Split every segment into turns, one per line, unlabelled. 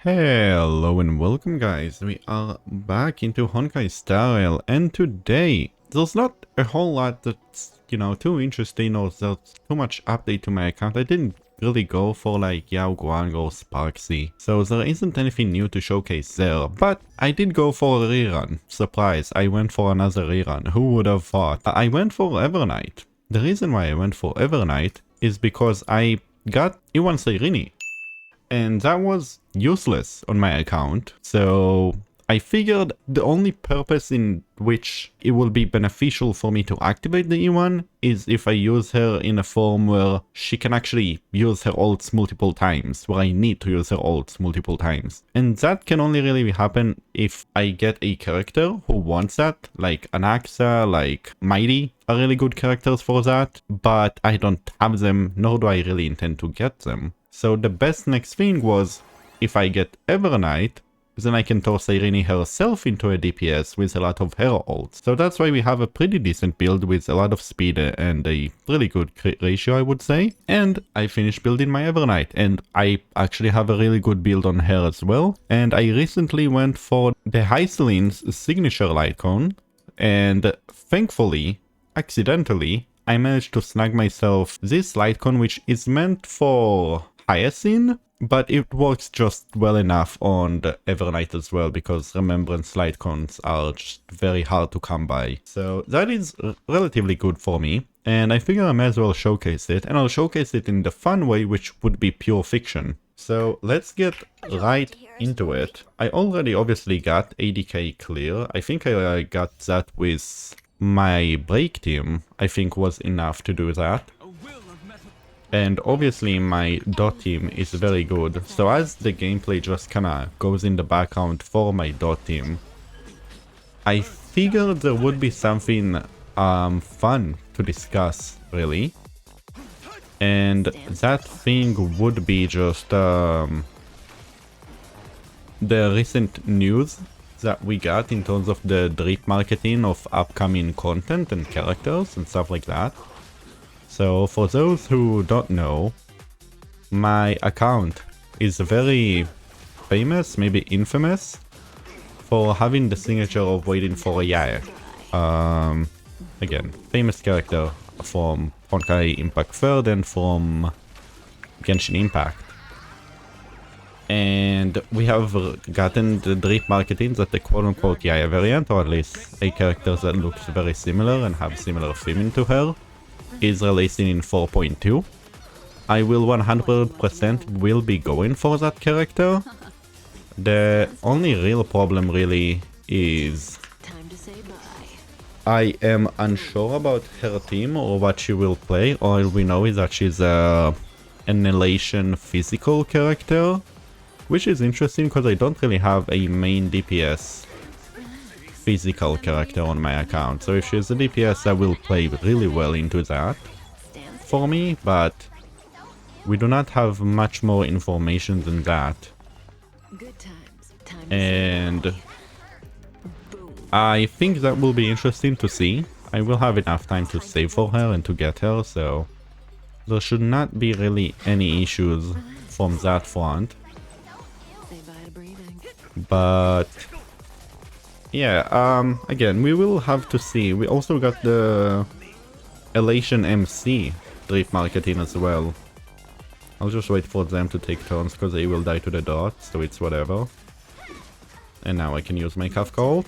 Hello and welcome guys, we are back into Honkai Star Rail, and today there's not a whole lot that's, too interesting or there's too much update to my account. I didn't really go for like Yao Guang or Sparksy, so there isn't anything new to showcase there, but I did go for a rerun. Surprise, I went for another rerun, who would have thought? I went for Evernight. The reason why I went for Evernight is because I got E1 Cyrene. And that was useless on my account, so I figured the only purpose in which it will be beneficial for me to activate the E1 is if I use her in a form where she can actually use her ults multiple times, where I need to use her ults multiple times. And that can only really happen if I get a character who wants that, like Anaxa, like Mighty are really good characters for that, but I don't have them, nor do I really intend to get them. So the best next thing was, if I get Evernight, then I can toss Cyrene herself into a DPS with a lot of her ults. So that's why we have a pretty decent build with a lot of speed and a really good crit ratio, I would say. And I finished building my Evernight, and I actually have a really good build on her as well. And I recently went for the Cyrene's signature light cone, and thankfully, accidentally, I managed to snag myself this light cone, which is meant for Hyacinth, but it works just well enough on the Evernight as well, because Remembrance light cones are just very hard to come by. So that is relatively good for me, and I figure I may as well showcase it, and I'll showcase it in the fun way, which would be pure fiction. So let's get right into it. I already obviously got ADK clear. I think I got that with my break team. I think was enough to do that. And obviously my dot team is very good, so as the gameplay just kinda goes in the background for my dot team, I figured there would be something fun to discuss, really. And that thing would be just the recent news that we got in terms of the drip marketing of upcoming content and characters and stuff like that. So for those who don't know, my account is very famous, maybe infamous, for having the signature of waiting for a Yae. Again, famous character from Honkai Impact 3rd and from Genshin Impact. And we have gotten the drip marketing that the quote-unquote Yae variant, or at least a character that looks very similar and have similar theming to her, is releasing in 4.2. I will 100% will be going for that character. The only real problem really is I am unsure about her team or what she will play. All we know is that she's an Elation physical character, which is interesting because I don't really have a main DPS physical character on my account. So if she's a DPS, I will play really well into that for me, but we do not have much more information than that. And I think that will be interesting to see. I will have enough time to save for her and to get her, so there should not be really any issues from that front. But yeah, again, we will have to see. We also got the Elation MC drip marketing as well. I'll just wait for them to take turns because they will die to the dot, so it's whatever. And now I can use my Kafka ult.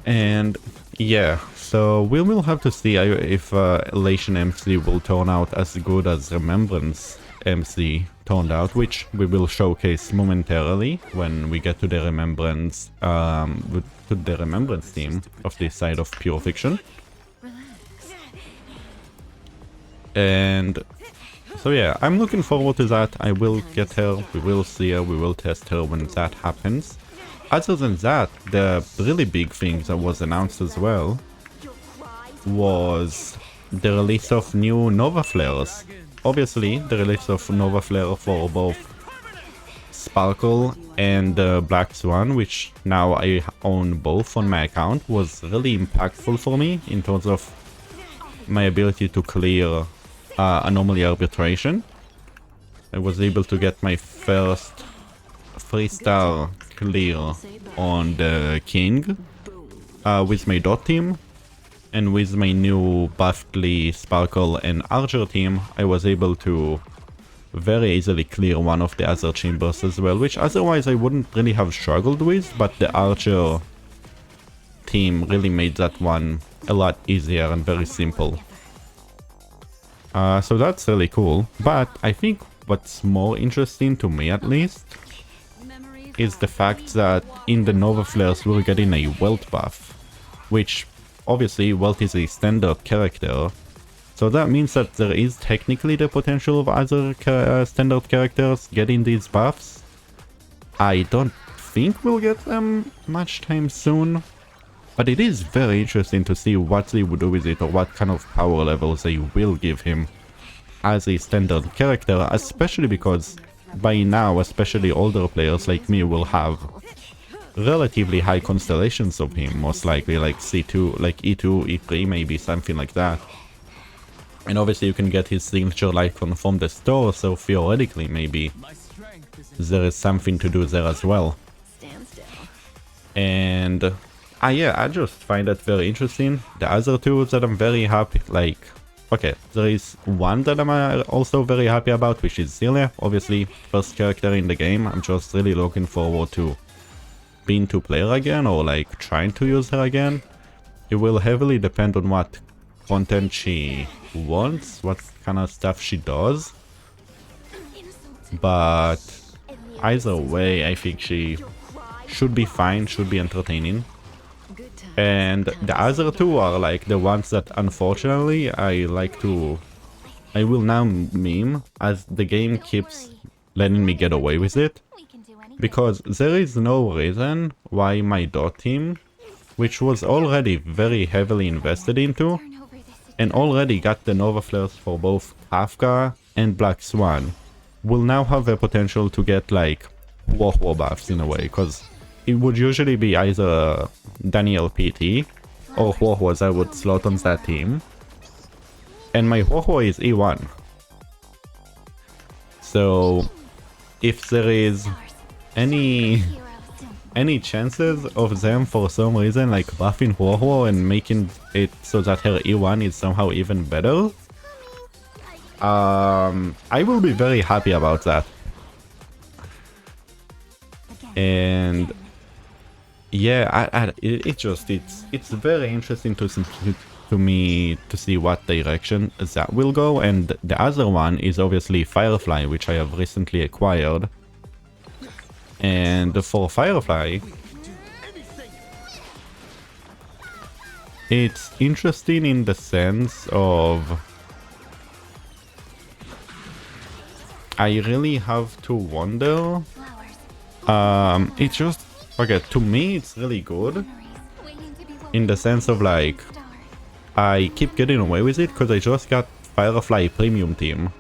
And yeah, so we will have to see if Elation MC will turn out as good as Remembrance MC turned out, which we will showcase momentarily when we get to the Remembrance team of this side of Pure Fiction. And so yeah, I'm looking forward to that. I will get her, we will see her, we will test her when that happens. Other than that, the really big thing that was announced as well was the release of new Nova Flares. Obviously, the release of Nova Flare for both Sparkle and Black Swan, which now I own both on my account, was really impactful for me in terms of my ability to clear Anomaly Arbitration. I was able to get my first 3-star clear on the King with my dot team. And with my new Buffly, Sparkle and Archer team, I was able to very easily clear one of the other chambers as well, which otherwise I wouldn't really have struggled with, but the Archer team really made that one a lot easier and very simple. So that's really cool, but I think what's more interesting to me at least is the fact that in the Nova Flares we're getting a Wealth buff, which obviously Wealth is a standard character, so that means that there is technically the potential of other standard characters getting these buffs. I don't think we'll get them much time soon, but it is very interesting to see what they would do with it or what kind of power levels they will give him as a standard character, especially because by now, especially older players like me will have relatively high constellations of him, most likely like C2, like E2, E3, maybe something like that. And obviously you can get his signature icon from the store, so theoretically maybe there is something to do there as well. And yeah, I just find that very interesting. The other two that I'm very happy, like, okay, there is one that I'm also very happy about, which is Zillia, obviously first character in the game. I'm just really looking forward to being to play her again, or like trying to use her again. It will heavily depend on what content she wants, what kind of stuff she does, but either way I think she should be fine, should be entertaining. And the other two are like the ones that unfortunately I will now meme, as the game keeps letting me get away with it. Because there is no reason why my dot team, which was already very heavily invested into, and already got the Nova Flares for both Kafka and Black Swan, will now have the potential to get like War buffs in a way, because it would usually be either Daniel PT or Huohuo that I would slot on that team, and my Huohuo is E1. So if there is any chances of them for some reason like buffing Huohuo and making it so that her E1 is somehow even better, I will be very happy about that. And yeah, it's very interesting to me to see what direction that will go. And the other one is obviously Firefly, which I have recently acquired. And for Firefly, it's interesting in the sense of I really have to wonder. It's just, okay, to me it's really good in the sense of like I keep getting away with it because I just got Firefly Premium Team.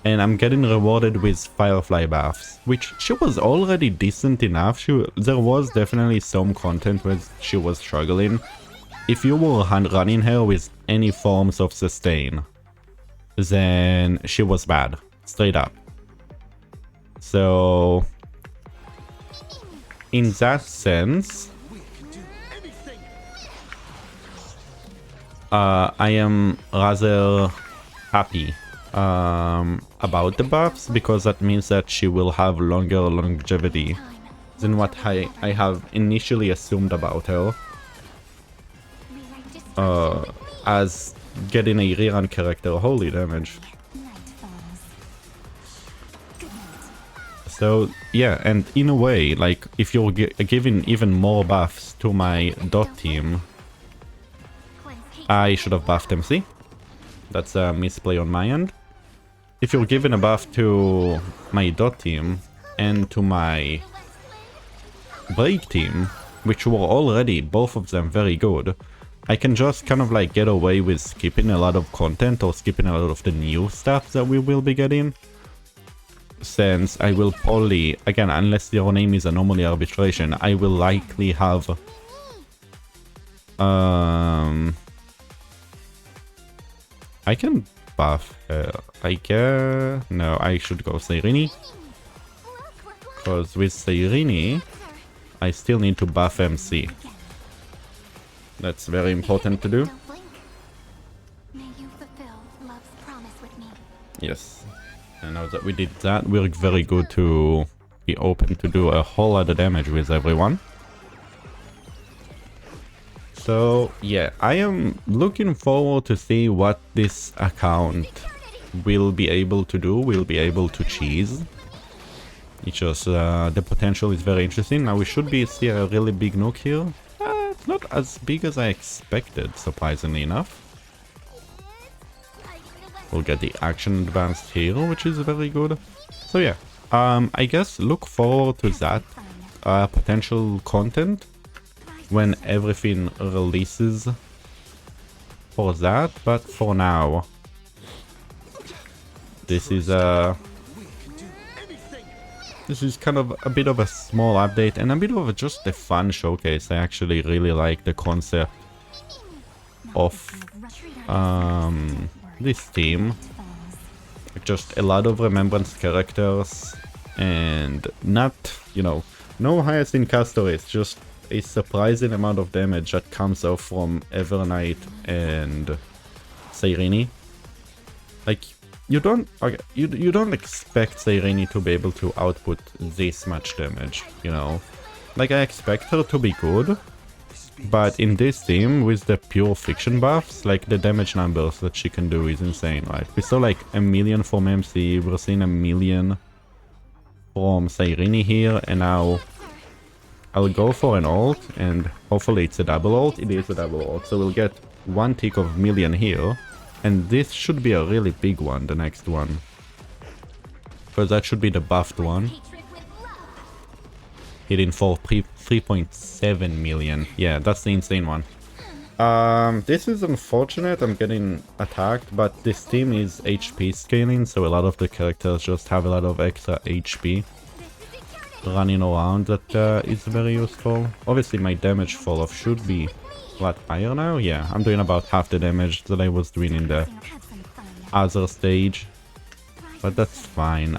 And I'm getting rewarded with Firefly buffs, which she was already decent enough. There was definitely some content where she was struggling. If you were running her with any forms of sustain, then she was bad, straight up. So in that sense, I am rather happy about the buffs, because that means that she will have longer longevity than what I have initially assumed about her, as getting a rerun character. Holy damage. So yeah, and in a way, like if you're giving even more buffs to my dot team, I should have buffed MC. That's a misplay on my end. If you're giving a buff to my dot team and to my break team, which were already both of them very good, I can just kind of like get away with skipping a lot of content or skipping a lot of the new stuff that we will be getting. Since I will probably, again, unless your name is Anomaly Arbitration, I will likely have I can buff her? I guess... No, I should go Cyrene. Because with Cyrene, I still need to buff MC. That's very important to do. Yes. And now that we did that, we're very good to be open to do a whole lot of damage with everyone. So yeah, I am looking forward to see what this account will be able to do, will be able to cheese. It's just the potential is very interesting. Now we should see a really big nuke here. It's not as big as I expected, surprisingly enough. We'll get the action advanced here, which is very good. So yeah, I guess look forward to that potential content when everything releases for that. But for now, this is kind of a bit of a small update and a bit of just a fun showcase. I actually really like the concept of this team. Just a lot of remembrance characters and not, you know, no highest in caster. It's just a surprising amount of damage that comes out from Evernight and Cyrene. Like, you don't expect Cyrene to be able to output this much damage, you know. Like, I expect her to be good, but in this team with the pure fiction buffs, like the damage numbers that she can do is insane, right? We saw like 1 million from MC, we're seeing 1 million from Cyrene here, and now I'll go for an ult, and hopefully it's a double ult. It is a double ult, so we'll get 1 tick of million here. And this should be a really big one, the next one. Because that should be the buffed one. Hitting for 3.7 million. Yeah, that's the insane one. This is unfortunate, I'm getting attacked, but this team is HP scaling, so a lot of the characters just have a lot of extra HP running around that is very useful. Obviously my damage fall off should be a lot higher now. Yeah, I'm doing about half the damage that I was doing in the other stage, but that's fine.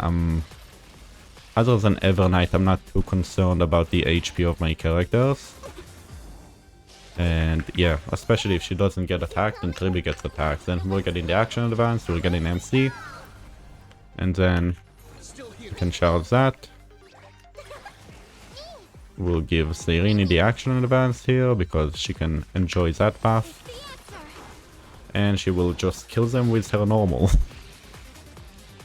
Other than Evernight, I'm not too concerned about the HP of my characters. And yeah, especially if she doesn't get attacked and Tribi gets attacked, then we're getting the action advance, we're getting MC, and then we can charge that. We'll give Cyrene the action advance here because she can enjoy that buff. And she will just kill them with her normal.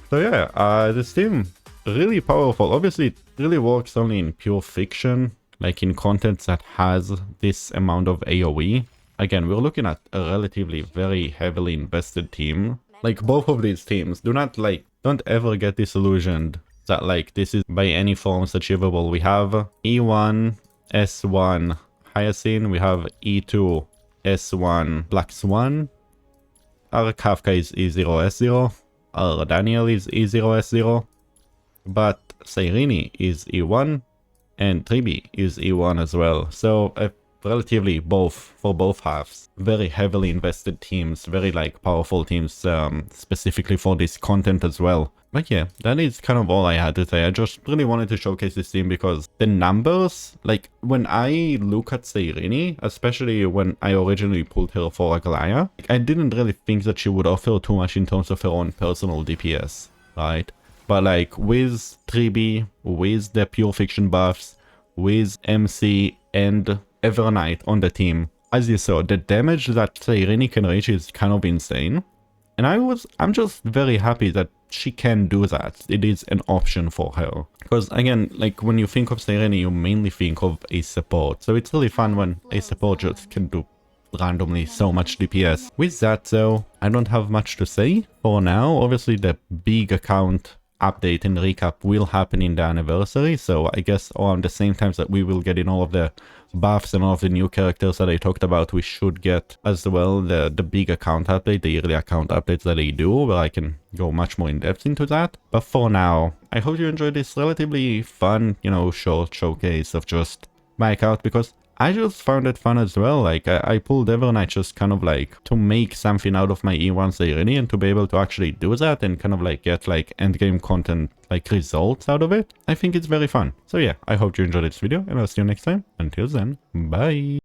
So yeah, this team, really powerful. Obviously it really works only in pure fiction, like in content that has this amount of AoE. Again, we're looking at a relatively very heavily invested team. Like both of these teams, don't ever get disillusioned that like this is by any forms achievable. We have E1, S1 Hyacinth, we have E2, S1 Black Swan, our Kafka is E0, S0, our Daniel is E0, S0, but Cyrene is E1, and Tribi is E1 as well. So relatively for both halves, very heavily invested teams, very like powerful teams, specifically for this content as well. But yeah, that is kind of all I had to say. I just really wanted to showcase this team because the numbers, like when I look at Cyrene, especially when I originally pulled her for Aglaya, I didn't really think that she would offer too much in terms of her own personal DPS, right? But like with Tribi, with the pure fiction buffs, with MC and Evernight on the team, as you saw, the damage that Cyrene can reach is kind of insane. And I'm just very happy that she can do that. It is an option for her. Because again, like when you think of Cyrene, you mainly think of a support. So it's really fun when a support just can do randomly so much DPS. With that though, I don't have much to say for now. Obviously the big account update and recap will happen in the anniversary, so I guess around the same time that we will get in all of the buffs and all of the new characters that I talked about, we should get as well the big account update, the yearly account updates that they do, where I can go much more in depth into that. But for now, I hope you enjoyed this relatively fun, you know, short showcase of just my account, because I just found it fun as well. Like, I pulled Evernight just kind of like to make something out of my E1 Cyrene and to be able to actually do that and kind of like get like endgame content like results out of it. I think it's very fun. So yeah, I hope you enjoyed this video and I'll see you next time. Until then, bye!